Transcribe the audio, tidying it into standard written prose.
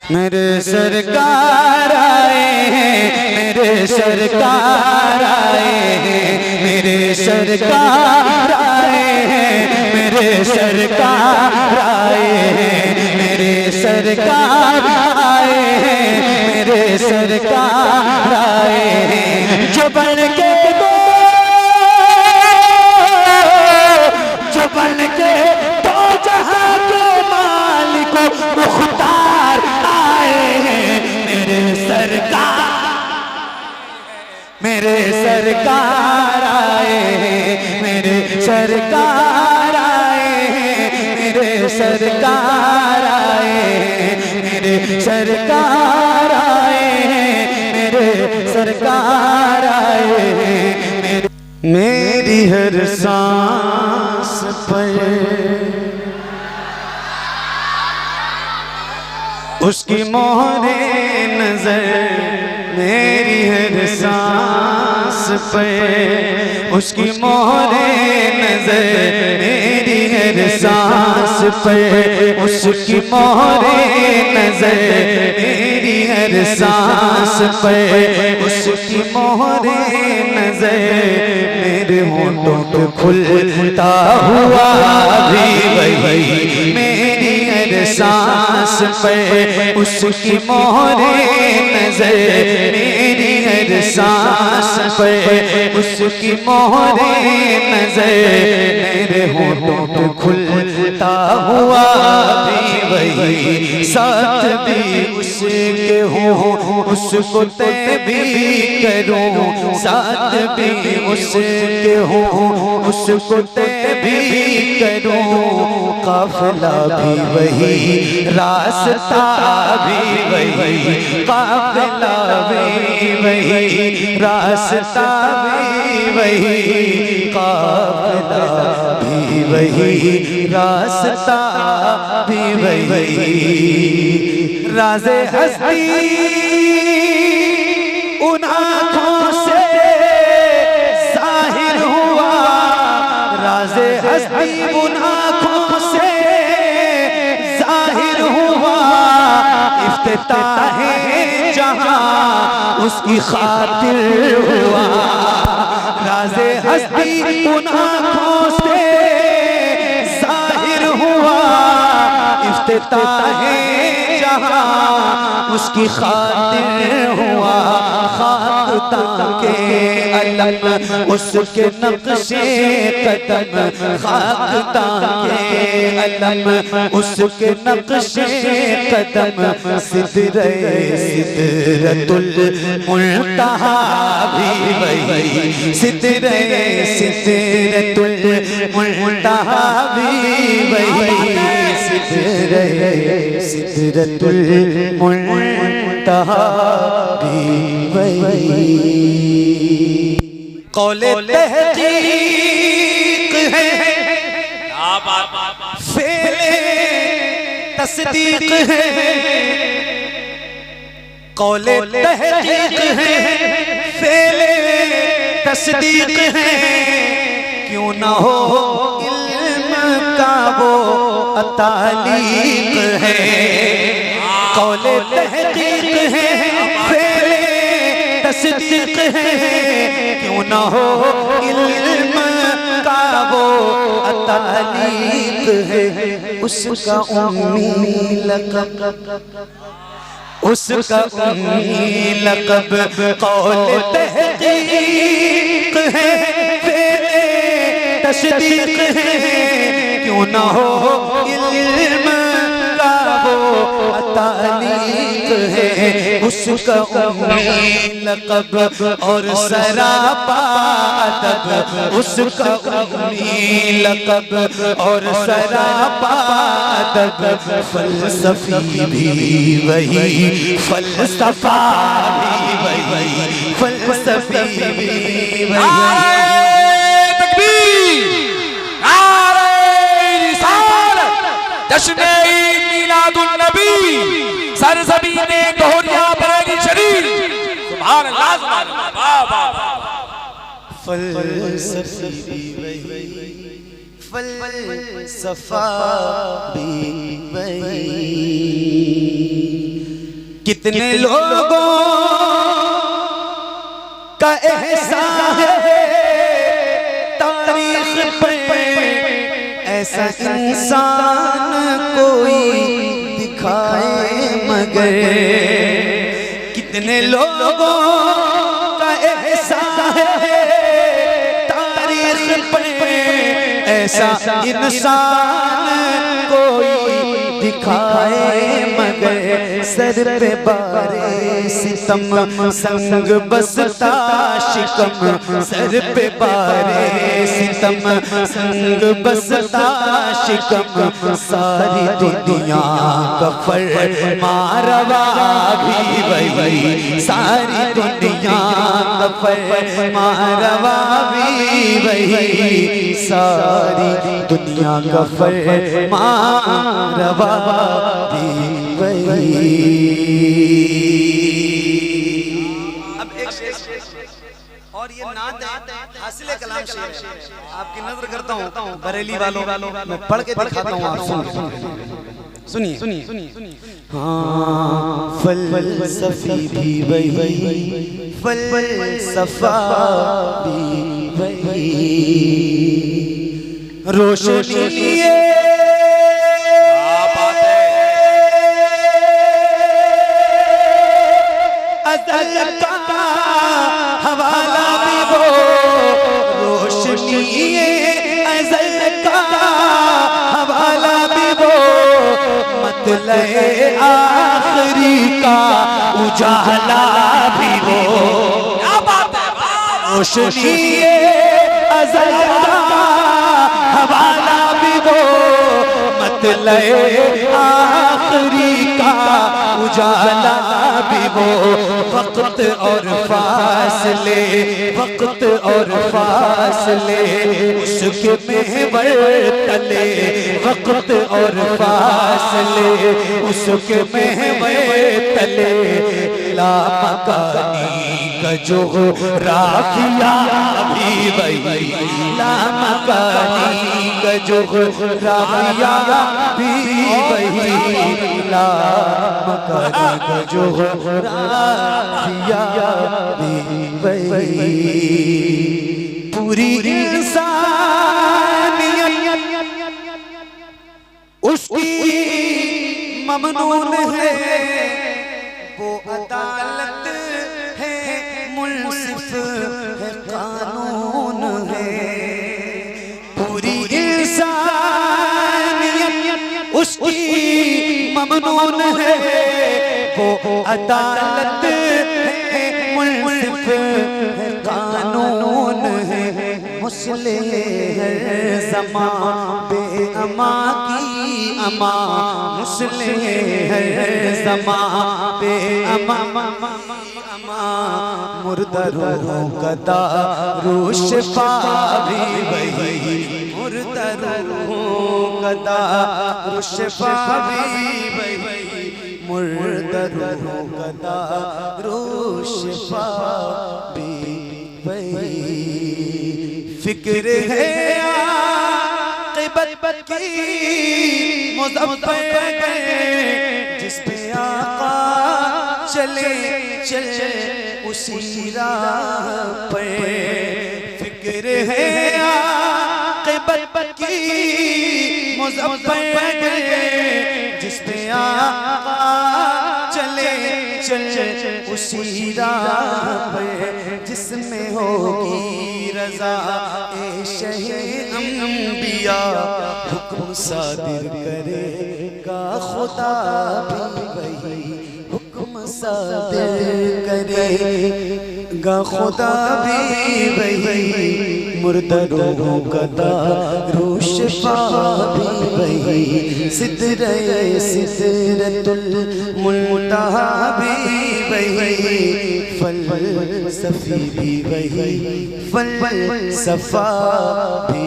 میرے سرکار آئے ہیں، میرے سرکار آئے ہیں، میرے سرکار آئے ہیں، میرے سرکار آئے ہیں، میرے سرکار آئے ہیں، میرے سرکار آئے ہیں، جو بن کے تو جہاں کے مالک و مختار آئے ہیں، میرے سرکار آئے ہیں، میرے سرکار آئے ہیں، میرے سرکار آئے ہیں، میرے سرکار آئے ہیں، میرے سرکار آئے ہیں، میری ہر سانس پر اس کی مہر نظر، میری ہر سانس پر اس کی مہر نظر، میری ہر سانس پر اس کی مہر نظر، میری ہر سانس پر اس کی مہر نظر، میرے ہونٹوں پہ کھلتا ہوا بھی وہی، میری ہر سانس پہ اس کی مہر نظر، میری ہر سانس پہ اس کی مہر نظر، میرے ہونٹوں پہ کھلتا ہوا بھی وہی، ساتھ بھی اس کے ہوں اس کو طے بھی کروں، ساتھ بھی اس کے ہوں اس کو طے بھی کروں، قافلہ بھی وہی، راستہ بھی وہی، قافلہ بھی وہی، راستہ بھی وہی، قافلہ بھی وہی، راستہ بھی وہی، راز ہستی ان آنکھوں سے ظاہر ہوا، راز ہستی ان آنکھوں سے ظاہر ہوا، افتتاح جہاں اس کی خاطر ہوا، راز ہستی ان آنکھوں سے ظاہر ہوا، افتتاح جہاں اس کی خاطر ہوا، خاکتاں کے علم اس کے نقش قدم، خاکتاں کے علم اس کے نقش قدم، سدرۃ المنتہا بھی وہی، سدرۃ المنتہا بھی وہی، سدرۃ المنتہا بھی وہی، قول تحقیق ہے، فعل تصدیق ہے، قول تحقیق ہے، فعل تصدیق ہے، کیوں نہ ہو علم کا وہ تعلیق ہے، قول تحقیق ہے، فعل تصدیق ہے، کیوں نہ ہو علم کا وہ تعلیق ہے، اس کا امی لقب، اس کا امی لقب قول تحقیق ہے، فعل تصدیق ہے، کیوں نہ ہو علم کا وہ تعلیق ہے، اس کا امی لقب اور سراپا ادب، اس کا امی لقب اور سراپا ادب، فلسفی بھی وہی، فلسفہ بھی وہی، فلسفی بھی وہی، جشن عید میلاد النبی سرزمین دہریہ بریلی شریف، سبحان اللہ سبحان اللہ، واہ واہ واہ، فلسفی بھی وہی، فلسفہ بھی وہی، کتنے لوگوں کا احسان ہے تاریخ پہ ایسا انسان کوئی دکھائے مگر کتنے لوگوں کا احسان ہے تاریخ پہ ایسا انسان کوئی دکھائے مگر سر پہ بارے ستم سنگ بستا شکم سر پہ بارے ستم سنگ بستا شکم ساری دنیا کا فرما روا بھی وہی ساری دنیا کا فرما روا بھی وہی ساری دنیا کا فرما روا بھی وہی اب ایک شعر اور یہ نعت حاصل کلام شعر ہے آپ کی نظر کرتا ہوں بریلی والوں میں پڑھ کے دکھاتا ہوں آپ سنیے ہاں فلسفی بھی وہی فلسفہ بھی وہی روشنی ازل کا حوالہ بھی وہ روشنی ازل کا حوالہ بھی وہ مطلع آخری کا اجالا بھی وہ روشنی ازل کا حوالہ بھی وہ مطلع آخری کا اجالا بھی وہ وقت اور فاصلے وقت اور فاصلے اس کے محور تلے وقت اور فاصلے اس کے محور تلے لامکانی کا جغرافیہ بھی وہی لامکانی کا جغرافیہ بھی وہی لامکانی کا جغرافیہ بھی وہی پوری انسانیت اس کی ممنون ہے وہ عدالت ہے منصف ہے قانون ہے پوری انسانیت اس کی ممنون ہے وہ عدالت ہے منصف ہے قانون ہے مسلح ہے زمان بے اما کی اما مسلح ہے زمان بے اما مردہ روحوں کا دارو شفا بھی وہی مردہ روحوں کا دارو شفا بھی وہی مردہ روحوں کا دارو شفا بھی وہی فکر ہے عاقبت کی مظفر جس پہ آقا چلے اسی راہ پر فکر ہے عاقبت کی مظفر جس پہ آقا چلے اسی راہ پر جس میں ہوگی رضا شہ انبیاء حکم صادر کرے گا خدا بھی وہی حکم صادر کرے گا خدا بھی وہی مردہ روحوں کا دارو شفا بھی وہی سدرۃ المنتہا بھی وہی فلسفی بھی وہی فلسفہ بھی